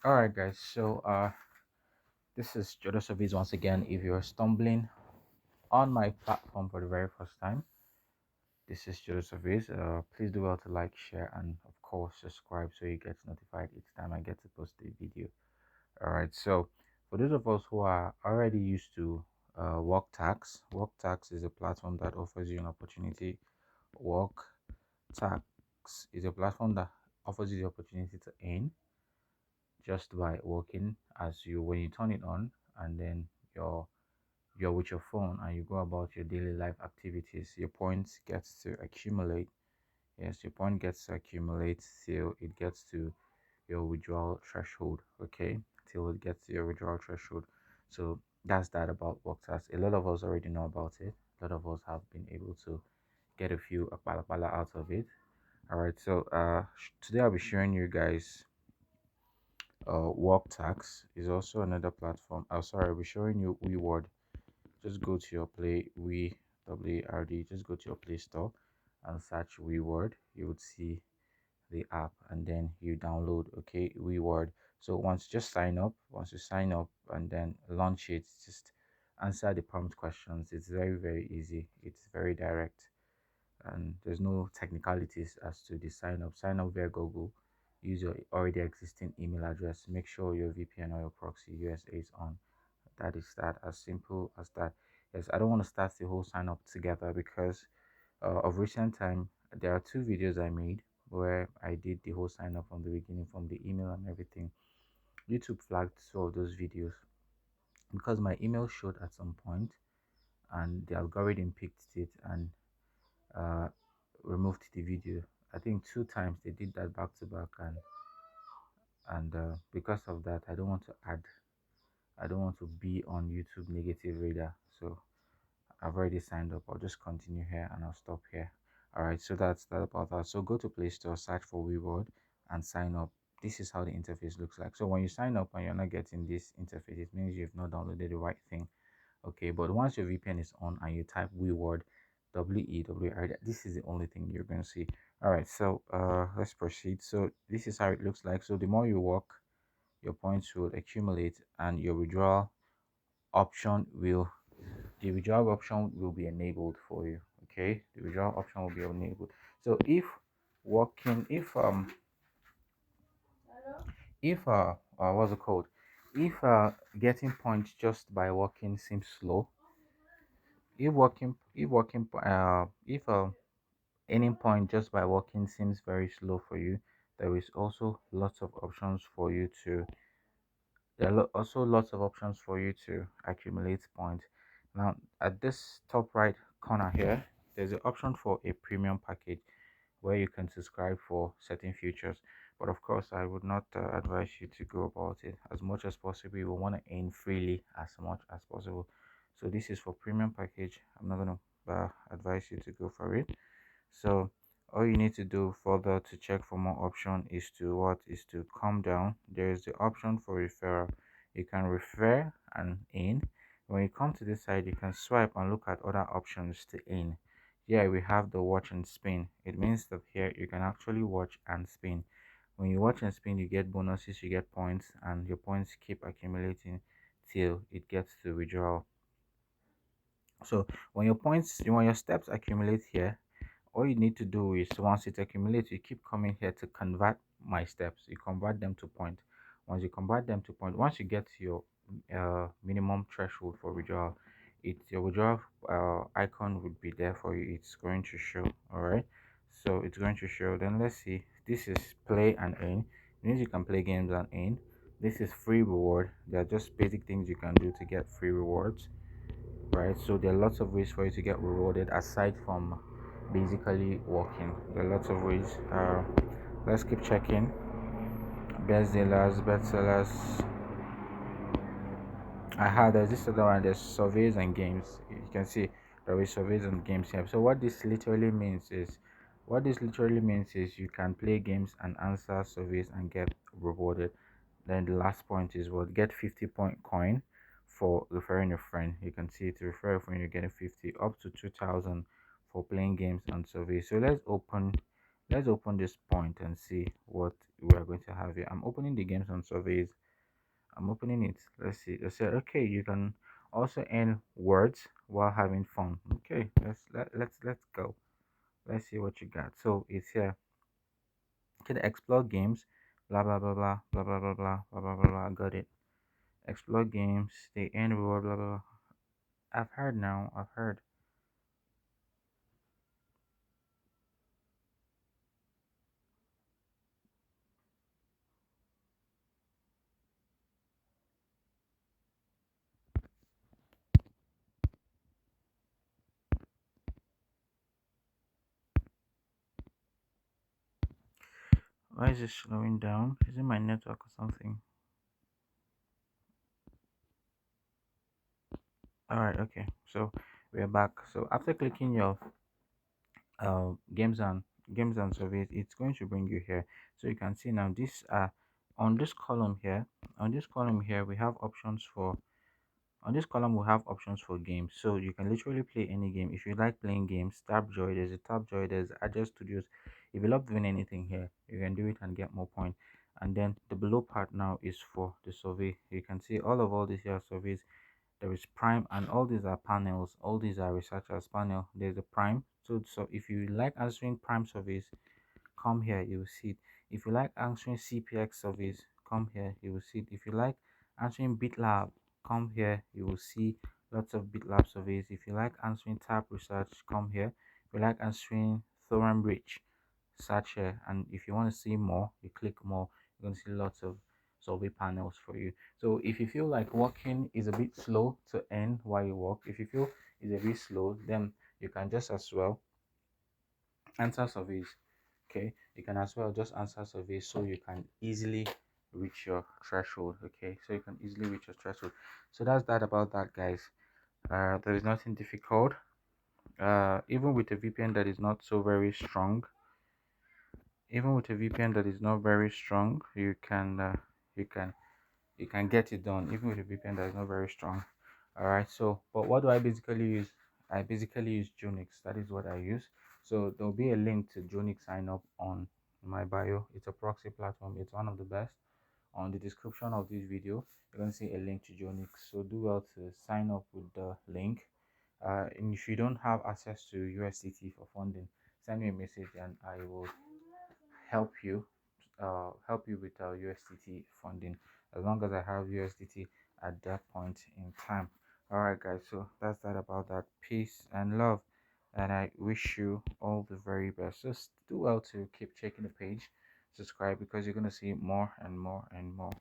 All right, guys. This is Jodo Service once again. If you're stumbling on my platform for the very first time, this is Jodo Service. Please do well to like, share, and of course subscribe so you get notified each time I get to post a video. All right. So for those of us who are already used to Work Tax is a platform that offers you an opportunity. Work Tax is a platform that offers you the opportunity to earn just by working as you when you turn it on, and then you're you're with your phone and you go about your daily life activities, your points gets to accumulate. Yes, your point gets to accumulate till it gets to your withdrawal threshold. Okay, till it gets to your withdrawal threshold. So that's that about WorkTask. A lot of us already know about it. A lot of us have been able to get a few akpala out of it. All right, so today I'll be showing you guys Work Tax is also another platform. Oh, sorry, I'll be showing you weward. Just go to your play weward. Just go to your Play Store and search weward. You would see the app, and then you download. Okay, weward. So once you sign up and then launch it, just answer the prompt questions. It's very easy. It's very direct, and there's no technicalities as to the sign up via Google. Use your already existing email address. Make sure your VPN or your proxy USA is on. That is that, as simple as that. Yes, I don't want to start the whole sign up together because of recent time there are two videos I made where I did the whole sign up from the beginning, from the email and everything. YouTube flagged two of those videos because my email showed at some point and the algorithm picked it and uh, removed the video. I think two times they did that back to back, and because of that, I don't want to be on YouTube negative radar. So I've already signed up. I'll just continue here and I'll stop here. All right, so that's that about that. So go to Play Store, search for Weward, and sign up. This is how the interface looks like. So when you sign up and you're not getting this interface, it means you've not downloaded the right thing. Okay, but once your VPN is on and you type WeWord, WEWR, this is the only thing you're going to see. All right, so let's proceed. So this is how it looks like. So the more you work, your points will accumulate, and your withdrawal option will the withdrawal option will be enabled for you. Okay, the withdrawal option will be enabled. So if what's it called, if getting points just by working seems slow, if any point just by walking seems very slow for you, there is also lots of options for you to there are also lots of options for you to accumulate points. Now at this top right corner here, there's an option for a premium package where you can subscribe for certain features. But of course, I would not advise you to go about it. As much as possible, you will want to earn freely as much as possible. So this is for premium package. I'm not going to advise you to go for it. So all you need to do further to check for more option is to come down. There is the option for referral. You can refer and in. When you come to this side, you can swipe and look at other options to in. Here we have the watch and spin. It means that here you can actually watch and spin. When you watch and spin, you get bonuses, you get points, and your points keep accumulating till it gets to withdrawal. So when your steps accumulate here, all you need to do is once it accumulates, you keep coming here to convert my steps. You convert them to point. Once you convert them to point, once you get to your minimum threshold for withdrawal, your withdrawal icon would be there for you. It's going to show. All right, so it's going to show. Then let's see. This is play and earn. It means you can play games and earn. This is free reward. They are just basic things you can do to get free rewards, right? So there are lots of ways for you to get rewarded aside from basically working. There are lots of ways. Let's keep checking. Best dealers, best sellers. I had there's this other one. There's surveys and games. You can see there is surveys and games here. So what this literally means is you can play games and answer surveys and get rewarded. Then the last point is what, get 50 point coin for referring a friend. You can see to refer a friend you're getting 50 up to 2,000 for playing games and surveys. So Let's open this point and see what we are going to have here. I'm opening the games and surveys. I'm opening it. Let's see. It said, okay, you can also earn words while having fun. Okay, let's go. Let's see what you got. So it's here. Okay, explore games. Blah blah blah blah blah blah blah blah blah blah blah. Blah. Got it. Explore games. They earn reward. Blah blah blah. I've heard now. I've heard. Why is it slowing down? Is it my network or something? All right. Okay. So we're back. So after clicking your games and surveys, it's going to bring you here. So you can see now this on this column here, we have options for on this column we have options for games. So you can literally play any game. If you like playing games, Tapjoy, there's a Tapjoy, there's Agile Studios. If you love doing anything here, you can do it and get more points. And then the below part now is for the survey. You can see all these here surveys. There is prime, and all these are panels, all these are researchers panel. There's a prime. So if you like answering prime surveys, come here, you will see it. If you like answering CPX surveys, come here, you will see it. If you like answering BitLab, come here, you will see lots of BitLab surveys. If you like answering Tap Research, come here. If you like answering Thoroughbridge, search here. And if you want to see more, you click more. You're going to see lots of survey panels for you. So if you feel like working is a bit slow to end while you work, if you feel it's a bit slow, then you can just as well answer surveys. Okay, you can as well just answer surveys so you can easily reach your threshold. Okay, so you can easily reach your threshold. So that's that about that, guys. There is nothing difficult. Even with a VPN that is not so very strong, even with a VPN that is not very strong, you can you can get it done even with a VPN that is not very strong. All right. So, but what do I basically use? I basically use Junix. That is what I use. So there'll be a link to Junix sign up on my bio. It's a proxy platform. It's one of the best. On the description of this video, you're going to see a link to Junix. So do well to sign up with the link. And if you don't have access to USDT for funding, send me a message and I will help you with USDT funding as long as I have USDT at that point in time. All right, guys. So that's that about that. Peace and love, and I wish you all the very best. Just do well to keep checking the page, subscribe because you're gonna see more and more and more.